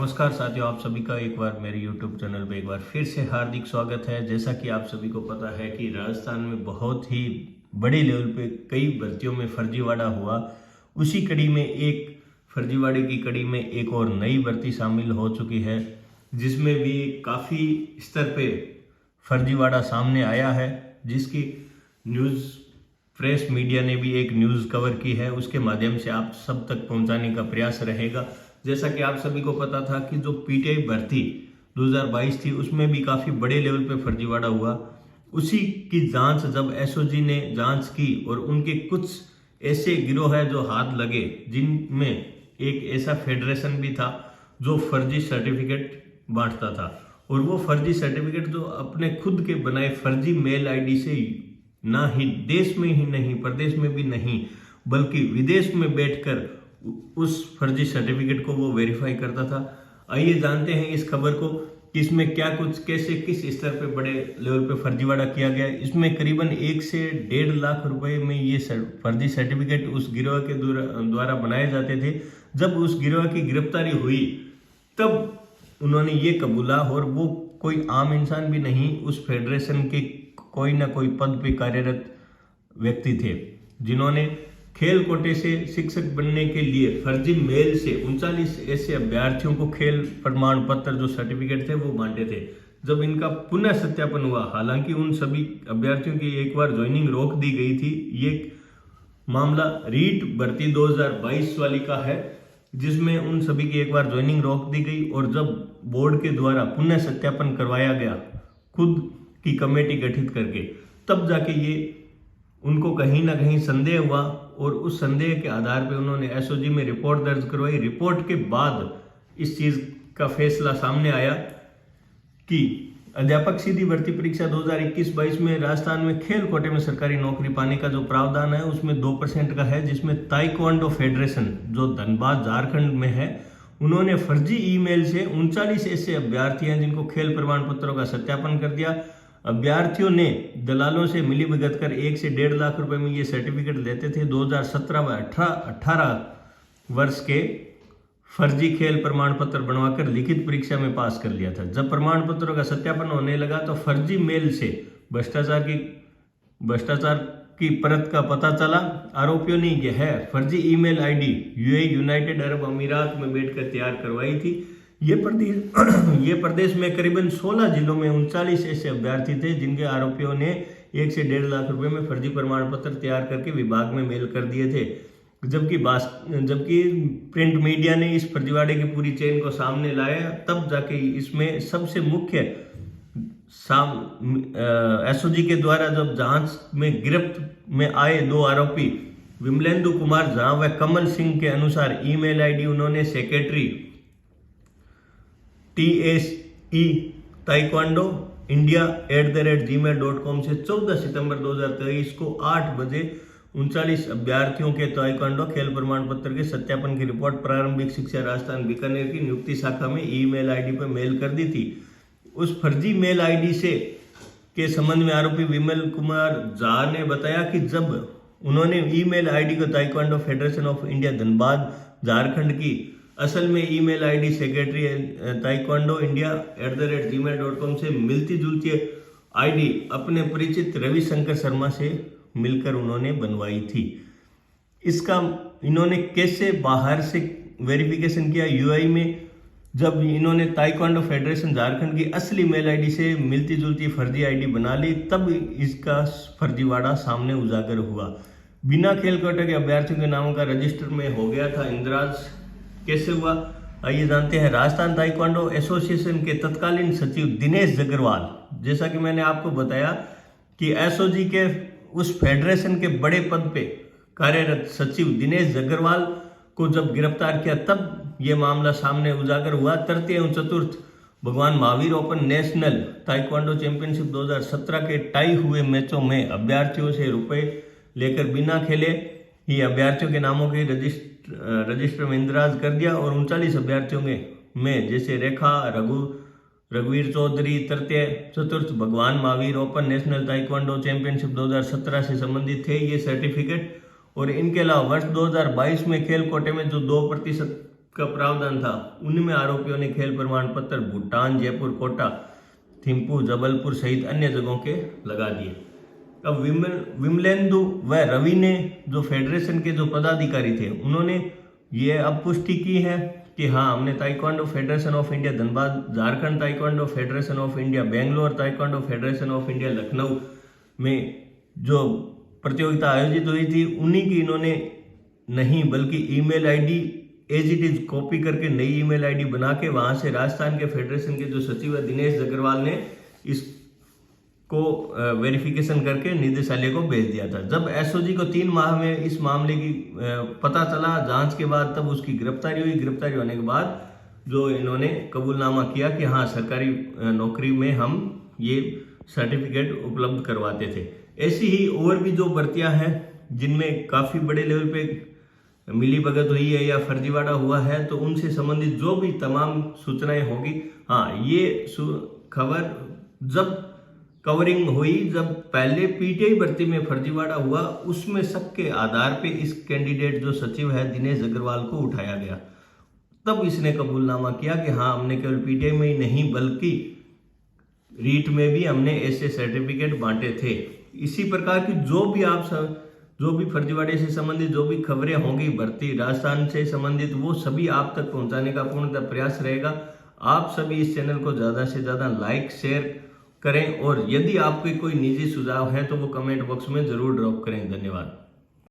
नमस्कार साथियों, आप सभी का एक बार मेरे YouTube चैनल पे एक बार फिर से हार्दिक स्वागत है। जैसा कि आप सभी को पता है कि राजस्थान में बहुत ही बड़े लेवल पे कई भर्तियों में फर्जीवाड़ा हुआ। उसी कड़ी में एक फर्जीवाड़े की कड़ी में एक और नई भर्ती शामिल हो चुकी है, जिसमें भी काफ़ी स्तर पे फर्जीवाड़ा सामने आया है, जिसकी न्यूज़ प्रेस मीडिया ने भी एक न्यूज़ कवर की है। उसके माध्यम से आप सब तक पहुंचाने का प्रयास रहेगा। जैसा कि आप सभी को पता था कि जो पीटीआई भर्ती 2022 थी, उसमें भी काफ़ी बड़े लेवल पे फर्जीवाड़ा हुआ। उसी की जांच जब एसओजी ने जांच की और उनके कुछ ऐसे गिरोह है जो हाथ लगे, जिनमें एक ऐसा फेडरेशन भी था जो फर्जी सर्टिफिकेट बांटता था, और वो फर्जी सर्टिफिकेट जो अपने खुद के बनाए फर्जी मेल आईडी से ना ही देश में ही नहीं, प्रदेश में भी नहीं, बल्कि विदेश में बैठकर उस फर्जी सर्टिफिकेट को वो वेरीफाई करता था। आइए जानते हैं इस खबर को कि इसमें क्या कुछ कैसे किस स्तर पे बड़े लेवल पे फर्जीवाड़ा किया गया। इसमें करीबन 1 से 1.5 लाख रुपए में ये फर्जी सर्टिफिकेट उस गिरोह के द्वारा बनाए जाते थे। जब उस गिरोह की गिरफ्तारी हुई तब उन्होंने ये कबूला, और वो कोई आम इंसान भी नहीं, उस फेडरेशन के कोई ना कोई पद पे कार्यरत व्यक्ति थे, जिन्होंने खेल कोटे से शिक्षक बनने के लिए फर्जी मेल से 39 ऐसे अभ्यर्थियों को खेल प्रमाण पत्र जो सर्टिफिकेट थे वो बांटे थे। जब इनका पुनः सत्यापन हुआ, हालांकि उन सभी अभ्यर्थियों की एक बार ज्वाइनिंग रोक दी गई थी। ये मामला रीट भर्ती 2022 वाली का है, जिसमें उन सभी की एक बार ज्वाइनिंग रोक दी गई, और जब बोर्ड के द्वारा पुनः सत्यापन करवाया गया खुद की कमेटी गठित करके, तब जाके ये उनको कहीं ना कहीं संदेह हुआ, और उस संदेह के आधार पर उन्होंने एसओजी में रिपोर्ट दर्ज करवाई। रिपोर्ट के बाद इस चीज का फैसला सामने आया कि अध्यापक सीधी भर्ती परीक्षा 2021-22 में राजस्थान में खेल कोटे में सरकारी नौकरी पाने का जो प्रावधान है उसमें 2% का है, जिसमें ताइक्वांडो फेडरेशन जो धनबाद झारखंड में है, उन्होंने फर्जी ईमेल से 39 ऐसे अभ्यर्थी हैं जिनको खेल प्रमाण पत्रों का सत्यापन कर दिया। अभ्यर्थियों ने दलालों से मिली भगत कर 1 से 1.5 लाख रुपए में ये सर्टिफिकेट लेते थे। 2017 व 18 वर्ष के फर्जी खेल प्रमाण पत्र बनवाकर लिखित परीक्षा में पास कर लिया था। जब प्रमाण पत्रों का सत्यापन होने लगा तो फर्जी मेल से भ्रष्टाचार की परत का पता चला। आरोपियों ने यह फर्जी email ID UAE United Arab अमीरात में बैठकर तैयार करवाई थी। ये प्रदेश में करीबन 16 जिलों में 39 ऐसे अभ्यर्थी थे जिनके आरोपियों ने 1 से 1.5 लाख रुपए में फर्जी प्रमाण पत्र तैयार करके विभाग में मेल कर दिए थे। जबकि प्रिंट मीडिया ने इस फर्जीवाड़े की पूरी चेन को सामने लाया, तब जाके इसमें सबसे मुख्य एसओजी के द्वारा जब जांच में गिरफ्त में आए 2 आरोपी विमलेंदु कुमार झा व कमल सिंह के अनुसार ईमेल आईडी उन्होंने secretary TSE taekwondo India @gmail.com से 14 सितंबर 2023 को 8 बजे 39 अभ्यर्थियों के ताइक्वांडो खेल प्रमाण पत्र के सत्यापन की रिपोर्ट प्रारंभिक शिक्षा राजस्थान बीकानेर की नियुक्ति शाखा में ईमेल आईडी पर मेल कर दी थी। उस फर्जी मेल आईडी से के संबंध में आरोपी विमल कुमार झा ने बताया कि जब उन्होंने ईमेल आईडी को taekwondo federation of India Dhanbad Jharkhand की असल में email ID secretary taekwondo India @gmail.com से मिलती जुलती आईडी अपने परिचित रविशंकर शर्मा से मिलकर उन्होंने बनवाई थी। इसका इन्होंने कैसे बाहर से वेरिफिकेशन किया? यूआई में जब इन्होंने ताइक्वांडो फेडरेशन झारखंड की असली मेल आईडी से मिलती जुलती फर्जी आईडी बना ली, तब इसका फर्जीवाड़ा सामने उजागर हुआ। बिना खेल कोटे के अभ्यर्थियों के नामों का रजिस्टर में हो गया था इंद्राज। कैसे हुआ, आइए जानते हैं। राजस्थान ताइक्वांडो एसोसिएशन के तत्कालीन सचिव दिनेश जगरवाल, जैसा कि मैंने आपको बताया कि एसओजी के उस फेडरेशन के बड़े पद पे कार्यरत सचिव दिनेश जगरवाल को जब गिरफ्तार किया, तब यह मामला सामने उजागर हुआ। तृतीय एवं चतुर्थ भगवान Mahavir open national taekwondo championship 2017 के टाई हुए मैचों में अभ्यर्थियों से रुपए लेकर बिना खेले ही अभ्यर्थियों के नामों के रजिस्टर में इंदराज कर दिया, और 39 अभ्यर्थियों में जैसे रेखा, रघुवीर चौधरी तृतीय चतुर्थ भगवान Mahavir open national taekwondo championship 2017 से संबंधित थे ये सर्टिफिकेट। और इनके अलावा वर्ष 2022 में खेल कोटे में जो 2% का प्रावधान था, उनमें आरोपियों ने खेल प्रमाण पत्र भूटान, जयपुर, कोटा, थिम्पू, जबलपुर सहित अन्य जगहों के लगा दिए। अब विमलेंदु व रवि ने, जो फेडरेशन के जो पदाधिकारी थे, उन्होंने ये अब पुष्टि की है कि हाँ, हमने taekwondo federation of India Dhanbad, Jharkhand taekwondo federation of India Bangalore, taekwondo federation of India Lucknow में जो प्रतियोगिता आयोजित हुई थी, उन्हीं की इन्होंने नहीं बल्कि email ID as it is copy करके नई ईमेल आईडी बना के वहां से राजस्थान के फेडरेशन के जो सचिव है दिनेश अग्रवाल ने इसको वेरिफिकेशन करके निदेशालय को भेज दिया था। जब एसओजी को 3 माह में इस मामले की पता चला जांच के बाद, तब उसकी गिरफ्तारी हुई। गिरफ्तारी होने के बाद जो इन्होंने कबूलनामा किया कि हाँ, सरकारी नौकरी में हम ये सर्टिफिकेट उपलब्ध करवाते थे। ऐसी ही और भी जो भर्तियां हैं जिनमें काफी बड़े लेवल पे मिली भगत हुई है या फर्जीवाड़ा हुआ है, तो उनसे संबंधित जो भी तमाम सूचनाएं होगी, हाँ, ये खबर जब कवरिंग हुई, जब पहले पीटीआई भर्ती में फर्जीवाड़ा हुआ, उसमें सबके आधार पे इस कैंडिडेट जो सचिव है दिनेश अग्रवाल को उठाया गया। तब इसने कबूलनामा किया कि हाँ, हमने केवल पीटीआई में ही नहीं बल्कि रीट में भी हमने ऐसे सर्टिफिकेट बांटे थे। इसी प्रकार की जो भी फर्जीवाड़े से संबंधित जो भी खबरें होंगी भर्ती राजस्थान से संबंधित, वो सभी आप तक पहुंचाने का पूर्णतः प्रयास रहेगा। आप सभी इस चैनल को ज़्यादा से ज़्यादा लाइक शेयर करें और यदि आपके कोई निजी सुझाव है तो वो कमेंट बॉक्स में ज़रूर ड्रॉप करें। धन्यवाद।